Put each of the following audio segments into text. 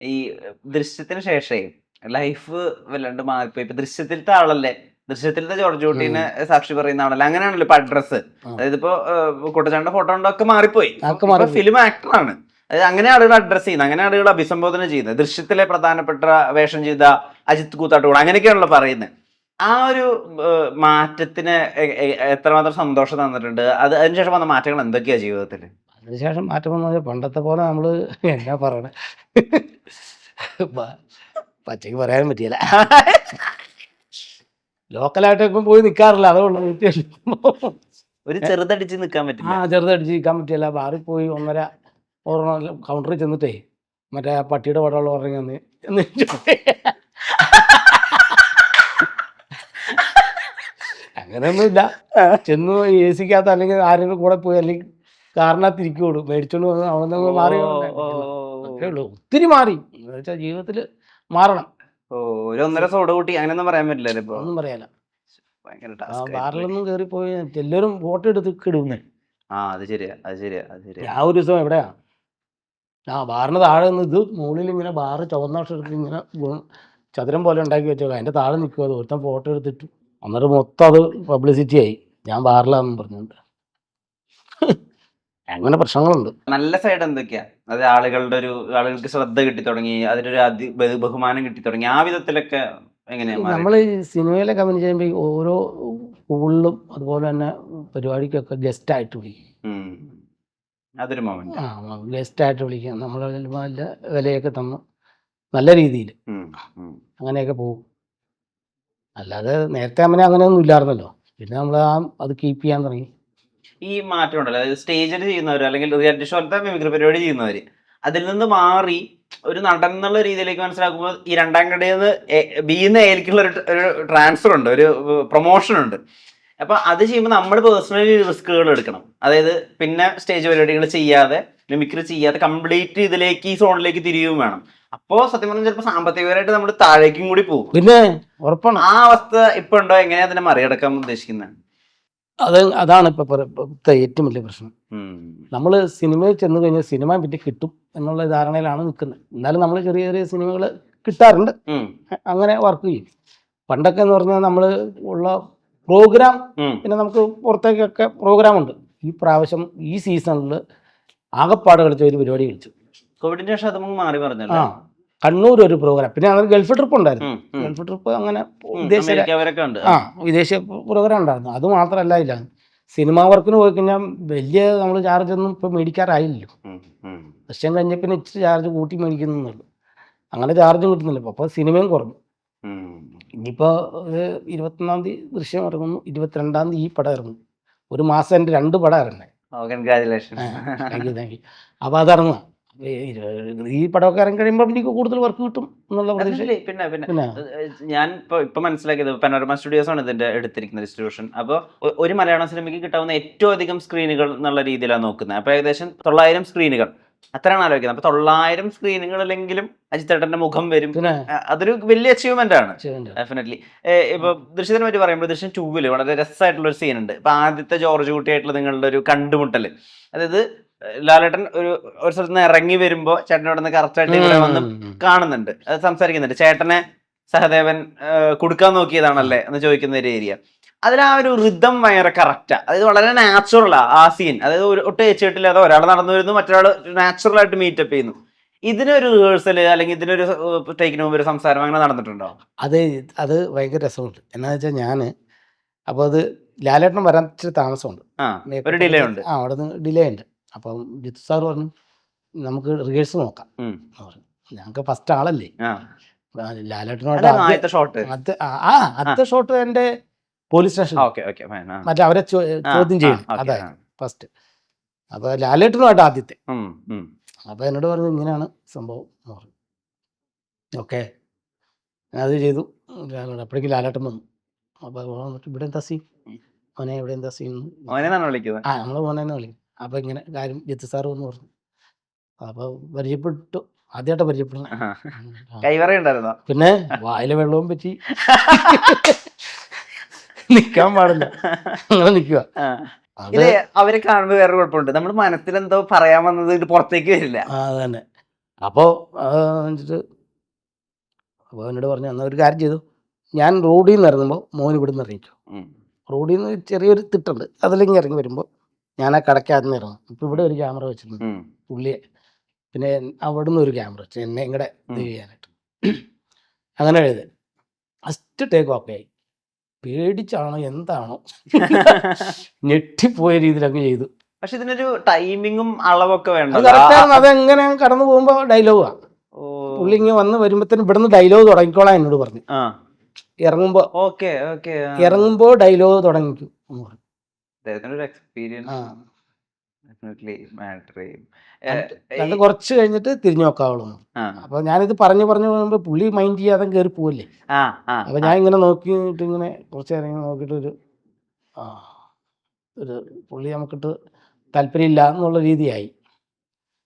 ഈ ദൃശ്യത്തിന് ശേഷേ ലൈഫ് വല്ലാണ്ട് മാറിപ്പോയി. ഇപ്പൊ ദൃശ്യത്തിലത്തെ ആളല്ലേ, ദൃശ്യത്തിലത്തെ ജോർജ് കുട്ടീനെ സാക്ഷി പറയുന്ന ആളല്ലേ, അങ്ങനെയാണല്ലോ ഇപ്പൊ അഡ്രസ്സ്. അതായത് ഇപ്പൊ കുട്ടച്ചാണ്ട ഫോട്ടോ ഉണ്ടൊക്കെ മാറിപ്പോയി. ഇപ്പൊ ഫിലിം ആക്ടറാണ്. അതായത് അങ്ങനെ ആളുകൾ അഡ്രസ് ചെയ്യുന്നത്, അങ്ങനെ ആളുകൾ അഭിസംബോധന ചെയ്യുന്നത്. ദൃശ്യത്തിലെ പ്രധാനപ്പെട്ട വേഷം ചെയ്ത അജിത് കൂത്താട്ടുകൂടെ അങ്ങനെയൊക്കെയാണല്ലോ പറയുന്നത്. ആ ഒരു മാറ്റത്തിന് എത്രമാത്രം സന്തോഷം തന്നിട്ടുണ്ട്? അതിനുശേഷം വന്ന മാറ്റങ്ങൾ എന്തൊക്കെയാ ജീവിതത്തിൽ? അതിനുശേഷം മാറ്റം വന്നത് പണ്ടത്തെ പോലെ നമ്മള് എന്നാ പറയണേ, പച്ചയ്ക്ക് പറയാനും പറ്റിയല്ല. ലോക്കലായിട്ട് ഇപ്പം പോയി നിൽക്കാറില്ല, അതുകൊണ്ട് ഒരു ചെറുതടിച്ച് നിൽക്കാൻ പറ്റില്ല. ചെറുതടിച്ച് നിൽക്കാൻ പറ്റിയല്ല. ബാറിൽ പോയി കൗണ്ടറിൽ ചെന്നിട്ടേ മറ്റേ പട്ടിയുടെ പടമുള്ള പറഞ്ഞ് അങ്ങനെയൊന്നുമില്ല. ചെന്ന് എ സിക്കകത്ത് അല്ലെങ്കിൽ ആരെങ്കിലും കൂടെ പോയി അല്ലെങ്കിൽ കാറിനകത്ത് ഇരിക്കുള്ളൂ, മേടിച്ചോണ്ട് വന്ന് അവിടെ മാറി അത്രേ ഉള്ളൂ. ഒത്തിരി മാറി എന്ന് വെച്ചാൽ ജീവിതത്തിൽ മാറണം. ഒരു 1.5 സോഡ കൂട്ടി അങ്ങനെയൊന്നും പറയാൻ പറ്റില്ലല്ലോ ഇപ്പൊ. ഒന്നും പറയാല. ഭയങ്കര ബാറിലൊന്നും കയറി പോയി എല്ലാവരും ഫോട്ടോ എടുത്ത് ഇടുന്നേ. അത് ശരിയാ. ഞാൻ ഒരു ദിവസം എവിടെയാ ബാറിന് താഴെ നിന്ന് ഇത് മുകളിൽ ഇങ്ങനെ ബാറ് ചുവന്ന അക്ഷരത്തിൽ ഇങ്ങനെ ചതുരം പോലെ ഉണ്ടാക്കി വെച്ചോ, അതിൻ്റെ താഴെ നിൽക്കുക. അത് ഒരുത്തൻ ഫോട്ടോ എടുത്തിട്ടു. അന്നേരം മൊത്തം അത് പബ്ലിസിറ്റി ആയി, ഞാൻ ബാറിലാണെന്ന് പറഞ്ഞുകൊണ്ട്. അങ്ങനെ പ്രശ്നങ്ങളുണ്ട്. നല്ല സൈഡ് എന്തൊക്കെയാ? അത് ആളുകൾക്ക് ശ്രദ്ധ കിട്ടി തുടങ്ങി, അതിനൊരു ബഹുമാനം കിട്ടി തുടങ്ങി, ആ വിധത്തിലൊക്കെ എങ്ങനെയാ? നമ്മൾ ഈ സിനിമയിലൊക്കെ അഭിനയിച്ച് ചെയ്യുമ്പോൾ ഓരോ സ്കൂളിലും അതുപോലെ തന്നെ പരിപാടിക്കൊക്കെ ഗസ്റ്റായിട്ട് വിളിക്കും. അതൊരു മൊമെന്റ്. ഗസ്റ്റായിട്ട് വിളിക്കുക, നമ്മൾ നല്ല വിലയൊക്കെ തന്നു നല്ല രീതിയിൽ അങ്ങനെയൊക്കെ പോകും. അല്ലാതെ നേരത്തെ അങ്ങനെയൊന്നും ഇല്ലായിരുന്നല്ലോ. പിന്നെ നമ്മൾ അത് കീപ്പ് ചെയ്യാൻ തുടങ്ങി. ഈ മാറ്റം ഉണ്ടല്ലോ, അതായത് സ്റ്റേജിൽ ചെയ്യുന്നവർ അല്ലെങ്കിൽ റിയാലിറ്റി ഷോത്തെ മിമിക്രി പരിപാടി ചെയ്യുന്നവർ അതിൽ നിന്ന് മാറി ഒരു നടൻ എന്നുള്ള രീതിയിലേക്ക് മനസ്സിലാക്കുമ്പോൾ ഈ രണ്ടാം കടയിൽ ബിന്ന് എയിലേക്കുള്ള ഒരു ട്രാൻസ്ഫർ ഉണ്ട്, ഒരു പ്രൊമോഷൻ ഉണ്ട്. അപ്പൊ അത് ചെയ്യുമ്പോൾ നമ്മൾ പേഴ്സണലി റിസ്കുകൾ എടുക്കണം. അതായത് പിന്നെ സ്റ്റേജ് പരിപാടികൾ ചെയ്യാതെ, മിമിക്രി ചെയ്യാതെ കംപ്ലീറ്റ് ഇതിലേക്ക്, ഈ സോണിലേക്ക് തിരിയുകയും വേണം. അപ്പോ സത്യം പറഞ്ഞാൽ ചിലപ്പോൾ സാമ്പത്തികപരമായിട്ട് നമ്മൾ താഴേക്കും കൂടി പോകും. പിന്നെ ഉറപ്പാണ് ആ അവസ്ഥ ഇപ്പൊ ഉണ്ടോ? എങ്ങനെയാ അതിനെ മറികടക്കാൻ ഉദ്ദേശിക്കുന്നത്? അതാണ് ഇപ്പോഴത്തെ ഏറ്റവും വലിയ പ്രശ്നം. നമ്മൾ സിനിമയിൽ ചെന്ന് കഴിഞ്ഞാൽ സിനിമ പറ്റി കിട്ടും എന്നുള്ള ധാരണയിലാണ് നിൽക്കുന്നത്. എന്നാലും നമ്മൾ ചെറിയ ചെറിയ സിനിമകൾ കിട്ടാറുണ്ട്, അങ്ങനെ വർക്ക് ചെയ്യും. പണ്ടൊക്കെ എന്ന് പറഞ്ഞാൽ നമ്മൾ ഉള്ള പ്രോഗ്രാം, പിന്നെ നമുക്ക് പുറത്തേക്കൊക്കെ പ്രോഗ്രാം ഉണ്ട്. ഈ പ്രാവശ്യം ഈ സീസണിൽ ആകെപ്പാട് കളിച്ച ഒരു പരിപാടി കളിച്ചു. കോവിഡിന് ശേഷം അത് മാറി പറഞ്ഞല്ലോ. കണ്ണൂർ ഒരു പ്രോഗ്രാം, പിന്നെ അത് ഗൾഫ് ട്രിപ്പ് ഉണ്ടായിരുന്നു. ഗൾഫ് ട്രിപ്പ് അങ്ങനെ വിദേശ പ്രോഗ്രാം ഉണ്ടായിരുന്നു. അത് മാത്രമല്ല, ഇല്ല സിനിമാ വർക്കിന് പോയി കഴിഞ്ഞാൽ വലിയ നമ്മൾ ചാർജ് ഒന്നും ഇപ്പം മേടിക്കാറായില്ലല്ലോ. വർഷം കഴിഞ്ഞ പിന്നെ ഇച്ചിരി ചാർജ് കൂട്ടി മേടിക്കുന്നുള്ളൂ, അങ്ങനെ ചാർജും കിട്ടുന്നില്ല. അപ്പോൾ സിനിമയും കുറഞ്ഞു. ഇനിയിപ്പോൾ 21-ാം തീയതി ദൃശ്യം ഇറങ്ങുന്നു, 22-ാം തീയതി ഈ പടം ഇറങ്ങും. ഒരു മാസം എൻ്റെ 2 പടം ഇറങ്ങേ. Thank you. അപ്പോൾ അതിറങ്ങുക. ഈ പടമൊക്കെ ഇറങ്ങി കഴിയുമ്പോൾ എനിക്ക് കൂടുതൽ വർക്ക് കിട്ടും എന്നുള്ള പ്രതീക്ഷ. പിന്നെ ഞാൻ ഇപ്പൊ മനസ്സിലാക്കിയത് പനോരമ സ്റ്റുഡിയോസ് ആണ് ഇതിന്റെ എടുത്തിരിക്കുന്ന ഡിസ്ട്രിബ്യൂഷൻ. അപ്പോൾ ഒരു മലയാളം സിനിമയ്ക്ക് കിട്ടാവുന്ന ഏറ്റവും അധികം സ്ക്രീനുകൾ എന്നുള്ള രീതിയിലാണ് നോക്കുന്നത്. അപ്പൊ ഏകദേശം 900 സ്ക്രീനുകൾ അത്രയാണ് ആലോചിക്കുന്നത്. അപ്പൊ 900 സ്ക്രീനുകളിലെങ്കിലും അജിത്തേട്ടന്റെ മുഖം വരും. അതൊരു വലിയ അച്ചീവ്മെന്റ് ആണ് ഡെഫിനറ്റ്ലി. ഇപ്പൊ ദൃശ്യത്തിനെ പറ്റി പറയുമ്പോൾ ദൃശ്യം 2 വളരെ രസമായിട്ടുള്ള ഒരു സീൻ ഉണ്ട്. ഇപ്പൊ ആദ്യത്തെ ജോർജ് കുട്ടിയായിട്ടുള്ള നിങ്ങളുടെ ഒരു കണ്ടുമുട്ടല്, അതായത് ലാലേട്ടൻ ഒരു സ്ഥലത്ത് നിന്ന് ഇറങ്ങി വരുമ്പോ ചേട്ടനോട് നിന്ന് കറക്റ്റായിട്ട് ഇവിടെ വന്ന് കാണുന്നുണ്ട്, അത് സംസാരിക്കുന്നുണ്ട്. ചേട്ടനെ സഹദേവൻ കൊടുക്കാൻ നോക്കിയതാണല്ലേ എന്ന് ചോദിക്കുന്ന ഒരു ഏരിയ. അതിൽ ആ ഒരു റിതം ഭയങ്കര കറക്റ്റാ. അതായത് വളരെ നാച്ചുറലാ ആ സീൻ. അതായത് ഒട്ടും ഏച്ചിട്ടില്ലാതെ ഒരാൾ നടന്നു വരുന്നു, മറ്റൊരാൾ നാച്ചുറൽ ആയിട്ട് മീറ്റപ്പ് ചെയ്യുന്നു. ഇതിനൊരു റിഹേഴ്സല് അല്ലെങ്കിൽ ഇതിനൊരു ടേക്കിന് മുമ്പ് ഒരു സംസാരം അങ്ങനെ നടന്നിട്ടുണ്ടോ? അത് ഭയങ്കര രസമുണ്ട്. എന്നാന്ന് വെച്ചാൽ ഞാൻ അപ്പോൾ അത് ലാലേട്ടൻ വരാൻ ഇച്ചിരി താമസമുണ്ട്, ഒരു ഡിലേ ഉണ്ട്. അവിടെ നിന്ന് ഡിലേ ഉണ്ട്. അപ്പം ജിത്തു സാർ പറഞ്ഞു നമുക്ക് റിഹേഴ്സൽ നോക്കാം. ഞങ്ങൾക്ക് ഫസ്റ്റ് ആളല്ലേ, ലാലേട്ടനോട് അടുത്ത ഷോട്ട് എൻ്റെ പോലീസ് സ്റ്റേഷൻ മറ്റേ അവരെ ചോദ്യം ചെയ്യണം, അതായത് ഫസ്റ്റ്. അപ്പോൾ ലാലേട്ടനുമായിട്ട് ആദ്യത്തെ. അപ്പോൾ എന്നോട് പറഞ്ഞു ഇങ്ങനെയാണ് സംഭവം എന്ന് പറഞ്ഞു. ഓക്കെ, അത് ചെയ്തു. അപ്പോഴേക്കും ലാലേട്ടൻ വന്നു. അപ്പോൾ ഇവിടെ എന്താ സീൻ മോനെ, ഇവിടെ എന്താ സീൻ, നമ്മളെ മോനെന്ന് വിളിക്കും. അപ്പോൾ ഇങ്ങനെ കാര്യം ജിത്തു സാറ് എന്ന് പറഞ്ഞു. അപ്പോൾ പരിചയപ്പെട്ടു, ആദ്യമായിട്ട് പരിചയപ്പെടുന്നു. പിന്നെ വായിലെ വെള്ളവും പറ്റി നിൽക്കാൻ പാടില്ല, അങ്ങനെ നിൽക്കുക. അവരെ കാണുമ്പോൾ വേറെ കുഴപ്പമുണ്ട്, നമ്മൾ മനസ്സിലെന്തോ പറയാൻ വന്നത് പുറത്തേക്ക് വരില്ല. അതന്നെ. അപ്പോൾ എന്നിട്ട് അപ്പോൾ എന്നോട് പറഞ്ഞു എന്നാൽ ഒരു കാര്യം ചെയ്തു, ഞാൻ റോഡിൽ നിന്ന് ഇറങ്ങുമ്പോൾ മോൻ ഇവിടെ നിന്ന് ഇറങ്ങിക്കോ. റോഡിൽ നിന്ന് ചെറിയൊരു തിട്ടുണ്ട്, അതിലേക്ക് ഇറങ്ങി വരുമ്പോൾ ഞാൻ ആ കടക്കകത്ത് നിന്ന് ഇറങ്ങും. ഇപ്പോൾ ഇവിടെ ഒരു ക്യാമറ വെച്ചിട്ടുണ്ട് പുള്ളിയെ, പിന്നെ അവിടെ നിന്ന് ഒരു ക്യാമറ വെച്ചു എന്നെ ഇങ്ങടെ ഇത് ചെയ്യാനായിട്ട്. അങ്ങനെ എഴുതി ഫസ്റ്റ് ടേക്ക് ഓക്കെ ആയി. പേടിച്ചാണോ എന്താണോ ഞെട്ടിപ്പോയ രീതിയിൽ അങ്ങ് ചെയ്തു. പക്ഷെ ഇതിനൊരു ടൈമിങ്ങും അളവൊക്കെ വേണ്ട. അതെങ്ങനെ കടന്നു പോകുമ്പോ ഡയലോഗാ. പുള്ളി ഇങ്ങനെ വന്ന് വരുമ്പോഴത്തേനും ഇവിടുന്ന് ഡയലോഗ് തുടങ്ങിക്കോളാം എന്നോട് പറഞ്ഞു. ഇറങ്ങുമ്പോ ഇറങ്ങുമ്പോ ഡയലോഗ് തുടങ്ങിക്കും എന്ന് പറഞ്ഞു. കണ്ട് കുറച്ച് കഴിഞ്ഞിട്ട് തിരിഞ്ഞു നോക്കാവുള്ളൂ. അപ്പൊ ഞാനിത് പറഞ്ഞു പോകുമ്പോ പുള്ളി മൈൻഡ് ചെയ്യാതെ കയറി പോവല്ലേ. അപ്പൊ ഞാൻ ഇങ്ങനെ നോക്കിയിട്ട് ഇങ്ങനെ കുറച്ച് നേരം നോക്കിയിട്ട് ഒരു പുള്ളി നമുക്കിട്ട് താല്പര്യമില്ല എന്നുള്ള രീതിയായി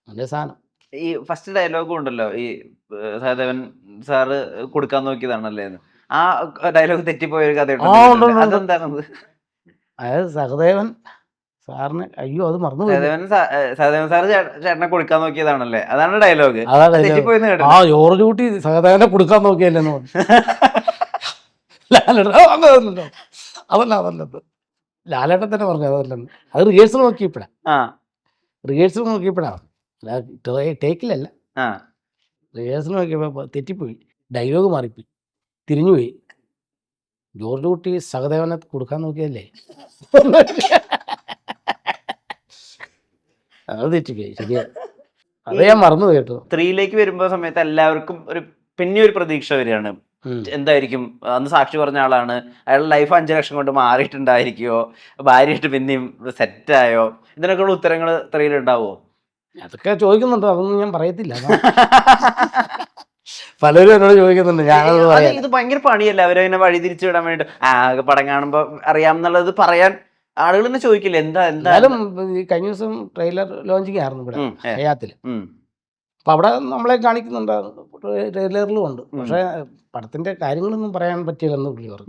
അതിന്റെ സാധനം. ഈ ഫസ്റ്റ് ഡയലോഗും ഉണ്ടല്ലോ, ഈ സഹദേവൻ സാറ് കൊടുക്കാൻ നോക്കിയതാണല്ലേ, ആ ഡയലോഗ് തെറ്റിപ്പോയ ഒരു കഥ. അതെന്താണത്? അതായത് സഹദേവൻ സാറിന് അയ്യോ അത് മറന്നു. സഹദേവൻ സാറ് ചേട്ടനെ കൊടുക്കാൻ നോക്കിയതാണല്ലേ, അതാണ് ഡയലോഗ്. ആ ജോർജ് കുട്ടി സഹദേവനെ കൊടുക്കാൻ നോക്കിയല്ലെന്ന് പറഞ്ഞു. അതല്ല ലാലേട്ടൻ തന്നെ പറഞ്ഞു അതല്ലെന്ന്. അത് റിഹേഴ്സൽ നോക്കിയപ്പോഴാണ് ടേക്കിലല്ല, റിഹേഴ്സൽ നോക്കിയപ്പോ തെറ്റിപ്പോയി, ഡയലോഗ് മാറിപ്പോയി, തിരിഞ്ഞുപോയി. ജോർജ് കുട്ടി സഹദേവനെ കൊടുക്കാൻ നോക്കിയല്ലേ, അത് തെറ്റിപ്പോയി. ശരിയാ, അത് ഞാൻ മറന്നു കേട്ടോ. 3 വരുമ്പോ സമയത്ത് എല്ലാവർക്കും പിന്നെ ഒരു പ്രതീക്ഷ വരികയാണ്. എന്തായിരിക്കും അന്ന് സാക്ഷി പറഞ്ഞ ആളാണ്, അയാളുടെ ലൈഫ് 5 ലക്ഷം കൊണ്ട് മാറിയിട്ടുണ്ടായിരിക്കുമോ, ഭാര്യയായിട്ട് പിന്നെയും സെറ്റായോ, ഇതിനൊക്കെയുള്ള ഉത്തരങ്ങൾ 3 ഉണ്ടാവോ? അതൊക്കെ ചോദിക്കുന്നുണ്ടോ, അതൊന്നും ഞാൻ പറയത്തില്ല. പലരും എന്നോട് ചോദിക്കുന്നുണ്ട്, ഞാനത് പറയാം. ഇത് ഭയങ്കര പണിയല്ല അവരതിനെ വഴി തിരിച്ചു വിടാൻ വേണ്ടിട്ട്. പടം കാണുമ്പോ അറിയാമെന്നുള്ളത് പറയാൻ ആളുകൾ തന്നെ ചോദിക്കില്ല. എന്തായാലും കഴിഞ്ഞ ദിവസം ട്രെയിലർ ലോഞ്ചിങ് ആയിരുന്നു ഇവിടെ ഹയാത്തിൽ. അപ്പൊ അവിടെ നമ്മളെ കാണിക്കുന്നുണ്ട്, ട്രെയിലറിലും ഉണ്ട്. പക്ഷെ പടത്തിന്റെ കാര്യങ്ങളൊന്നും പറയാൻ പറ്റില്ലെന്ന് പുള്ളി പറഞ്ഞു.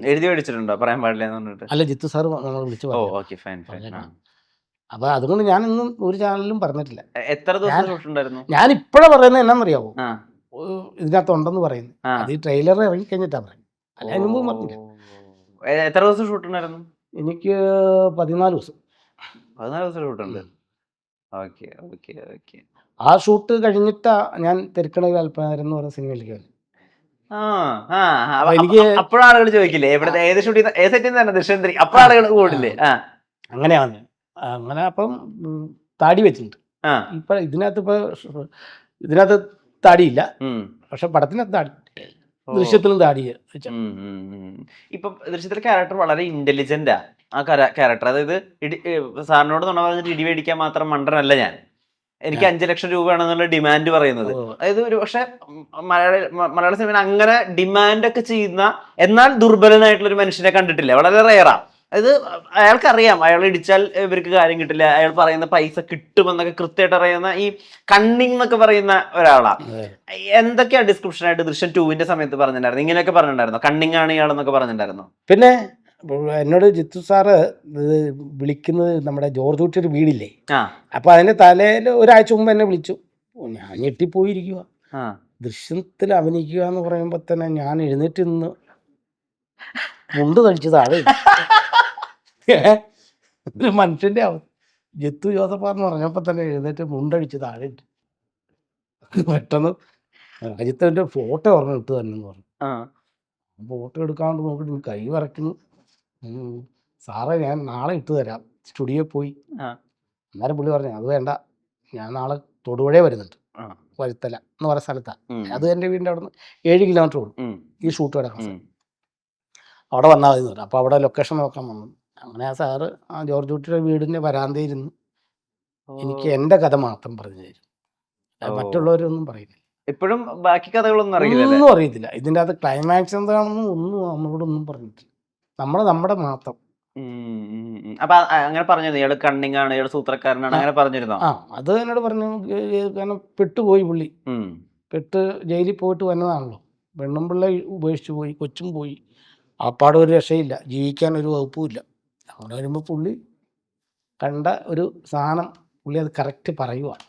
എഴുതി മേടിച്ചിട്ടുണ്ടോ പറയാൻ പാടില്ല? അല്ല, ജിത്തു സാർ നമ്മൾ വിളിച്ചു പറഞ്ഞു. അപ്പൊ അതുകൊണ്ട് ഞാൻ ഇന്നും ഒരു ചാനലിലും പറഞ്ഞിട്ടില്ല. എത്ര ദിവസം ഞാൻ ഇപ്പോഴാ പറയുന്നത് എന്നാന്നറിയാവോ, ഇതിനകത്ത് ഉണ്ടെന്ന് പറയുന്നത്. അത് ഈ ട്രെയിലർ ഇറങ്ങി കഴിഞ്ഞിട്ടാ പറയുന്നത്, അല്ല അതിന് മുമ്പ് പറഞ്ഞില്ല. എത്ര ദിവസം ഷൂട്ട് ഉണ്ടായിരുന്നു? എനിക്ക് 14 ദിവസം. 14 ദിവസം ഷൂട്ടുണ്ട്. ആ ഷൂട്ട് കഴിഞ്ഞിട്ടാ ഞാൻ തെരക്കണ അല്പനേരം എന്ന് പറഞ്ഞ സിനിമയിലേക്ക് വന്നു. എനിക്ക് അപ്പോഴാളുകൾ ചോദിക്കില്ലേ എവിടെ ഏത് ഷൂട്ടിൽ ഏത് സെറ്റിൽ തന്നെ ദൃശ്യം അപ്പോഴാളുകൾ കൂടില്ലേ? അങ്ങനെയാണ്. അങ്ങനെ അപ്പം താടി വെച്ചിട്ടുണ്ട്. ഇപ്പൊ ഇതിനകത്ത് താടിയില്ല, പക്ഷെ പടത്തിനകത്ത് താടി, ദൃശ്യത്തിലും താടി. ഇപ്പൊ ദൃശ്യത്തിലെ ക്യാരക്ടർ വളരെ ഇന്റലിജന്റാ. ആ ക്യാരക്ടർ, അതായത് സാറിനോട് നുണ പറഞ്ഞിട്ട് ഇടി മേടിക്കാൻ മാത്രം മണ്ടനല്ല ഞാൻ. എനിക്ക് 5 ലക്ഷം രൂപയാണെന്നുള്ള ഡിമാൻഡ് പറയുന്നത്. അതായത് ഒരു പക്ഷെ മലയാള സിനിമ അങ്ങനെ ഡിമാൻഡ് ഒക്കെ ചെയ്യുന്ന എന്നാൽ ദുർബലനായിട്ടുള്ള ഒരു മനുഷ്യനെ കണ്ടിട്ടില്ല, വളരെ റെയറാ. അതായത് അയാൾക്കറിയാം അയാൾ ഇടിച്ചാൽ ഇവർക്ക് കാര്യം കിട്ടില്ല, അയാൾ പറയുന്ന പൈസ കിട്ടുമെന്നൊക്കെ കൃത്യമായിട്ട് അറിയുന്ന ഈ കണ്ണിങ് എന്നൊക്കെ പറയുന്ന ഒരാളാ. എന്തൊക്കെയാ ഡിസ്ക്രിപ്ഷൻ ആയിട്ട് ദൃശ്യം 2 സമയത്ത് പറഞ്ഞിട്ടുണ്ടായിരുന്നു? ഇങ്ങനെയൊക്കെ പറഞ്ഞിട്ടുണ്ടായിരുന്നോ? കണ്ണിങ് ആണ് ഇയാളെന്നൊക്കെ പറഞ്ഞിട്ടുണ്ടായിരുന്നോ? പിന്നെ എന്നോട് ജിത്തു സാറ് വിളിക്കുന്നത് നമ്മുടെ ജോർജ് കുട്ടിയുടെ വീടില്ലേ, അപ്പൊ അതിന്റെ തലേല് ഒരാഴ്ച മുമ്പ് എന്നെ വിളിച്ചു. ഞാൻ ഞെട്ടിപ്പോയിരിക്കുക. ദൃശ്യത്തിൽ അഭിനയിക്കുക എന്ന് പറയുമ്പോ തന്നെ ഞാൻ എഴുന്നേറ്റ് നിന്ന് മുണ്ട് കഴിച്ചു താഴെ. ഒരു മനുഷ്യന്റെ ജിത്തു ജോസഫാന്ന് പറഞ്ഞപ്പോ തന്നെ എഴുന്നേറ്റ് മുണ്ടടിച്ച് താഴെ. പെട്ടെന്ന് അജിത്തിന്റെ ഫോട്ടോ ഓർമ്മ ഇട്ട് തന്നെ പറഞ്ഞു. ഫോട്ടോ എടുക്കാണ്ട് നോക്കിട്ട് കൈ വരയ്ക്കുന്നു. സാറേ ഞാൻ നാളെ ഇട്ട് തരാം, സ്റ്റുഡിയോ പോയി. അന്നേരം പുള്ളി പറഞ്ഞു അത് വേണ്ട, ഞാൻ നാളെ തൊടുപുഴ വരുന്നുണ്ട്, വഴുത്തല എന്ന് പറയുന്ന സ്ഥലത്താണ്. അത് എൻ്റെ വീടിൻ്റെ അവിടെ നിന്ന് 7 കിലോമീറ്റർ ഉള്ളൂ ഈ ഷൂട്ട് കിടക്കാൻ. അവിടെ വന്നാൽ മതി എന്ന് പറഞ്ഞു. അപ്പോൾ അവിടെ ലൊക്കേഷൻ നോക്കാൻ വന്നു. അങ്ങനെ ആ സാറ് ആ ജോർജ് കുട്ടിയുടെ വീടിൻ്റെ വരാന്തയിരുന്ന് എനിക്ക് എൻ്റെ കഥ മാത്രം പറഞ്ഞു തരും, മറ്റുള്ളവരൊന്നും പറയുന്നില്ല. ഇപ്പോഴും ബാക്കി കഥകളൊന്നും ഒന്നും അറിയത്തില്ല. ഇതിൻ്റെ അകത്ത് ക്ലൈമാക്സ് എന്താണെന്നും ഒന്നും നമ്മളോടൊന്നും പറഞ്ഞിട്ടില്ല. നമ്മുടെ മാത്രം. അപ്പൊ അങ്ങനെ പറഞ്ഞിരുന്നു ഇയാള് കണ്ണിങ് ആണ്, ഇയാള് സൂത്രക്കാരനാണ്, അങ്ങനെ പറഞ്ഞിരുന്നോ? അത് എന്നോട് പറഞ്ഞു. കാരണം പെട്ടുപോയി പുള്ളി, പെട്ട് ജയിലിൽ പോയിട്ട് വന്നതാണല്ലോ. പെണ്ണുമ്പിള്ള ഉപേക്ഷിച്ചു പോയി, കൊച്ചും പോയി, അപ്പാടെ ഒരു രക്ഷയില്ല, ജീവിക്കാൻ ഒരു വകുപ്പുമില്ല. അങ്ങനെ വരുമ്പോൾ പുള്ളി കണ്ട ഒരു സാധനം പുള്ളി അത് കറക്റ്റ് പറയുവാണ്.